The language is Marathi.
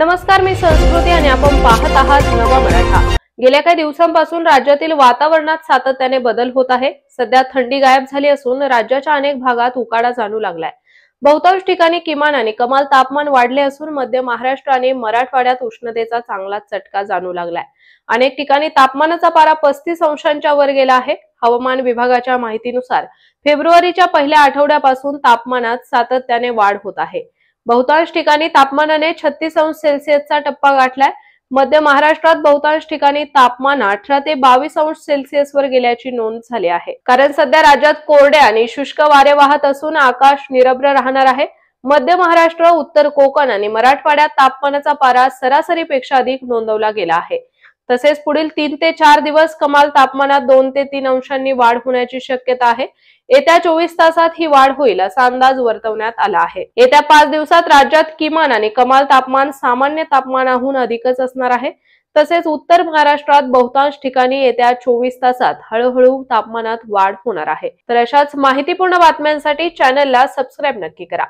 नमस्कार, मी संस्कृती आणि आपण पाहत आहात नवा मराठा। गेल्या काही दिवसांपासून राज्यातील वातावरणात सातत्याने बदल होत आहे। सध्या थंडी गायब झाली असून राज्याच्या अनेक भागात उकाडा जाणू लागलाय। बहुतांश ठिकाणी किमान आणि कमाल तापमान वाढले असून मध्य महाराष्ट्र आणि मराठवाड्यात उष्णतेचा चांगला चटका जाणू लागलाय। अनेक ठिकाणी तापमानाचा पारा 35 अंशांच्या वर गेला आहे। हवामान विभागाच्या माहितीनुसार फेब्रुवारीच्या पहिल्या आठवड्यापासून तापमानात सातत्याने वाढ होत आहे। बहुतांश ठिकाणी तापमानाने 36 अंश सेल्सिअसचा टप्पा गाठलाय। मध्य महाराष्ट्रात बहुतांश ठिकाणी तापमान 18 ते 22 अंश सेल्सिअस वर गेल्याची नोंद झाली आहे। कारण सध्या राज्यात कोरडे आणि शुष्क वारे वाहत असून आकाश निरभ्र राहणार आहे। मध्य महाराष्ट्र, उत्तर कोकण आणि मराठवाड्यात तापमानाचा पारा सरासरीपेक्षा अधिक नोंदवला गेला आहे। तसेच पुढील 3 ते 4 दिवस कमाल तापमानात 2 ते 3 अंशांनी वाढ होण्याची शक्यता आहे। येत्या 24 तासात ही वाढ होईल असा अंदाज वर्तवण्यात आला आहे। येत्या 5 दिवसात राज्यात किमान आणि कमाल तापमान सामान्य तापमानाहून अधिकच असणार आहे। तसेच उत्तर महाराष्ट्रात बहुतांश ठिकाणी येत्या 24 तासात हळूहळू तापमानात वाढ होणार आहे। तर अशाच माहितीपूर्ण बातम्यांसाठी चॅनलला सबस्क्राइब नक्की करा।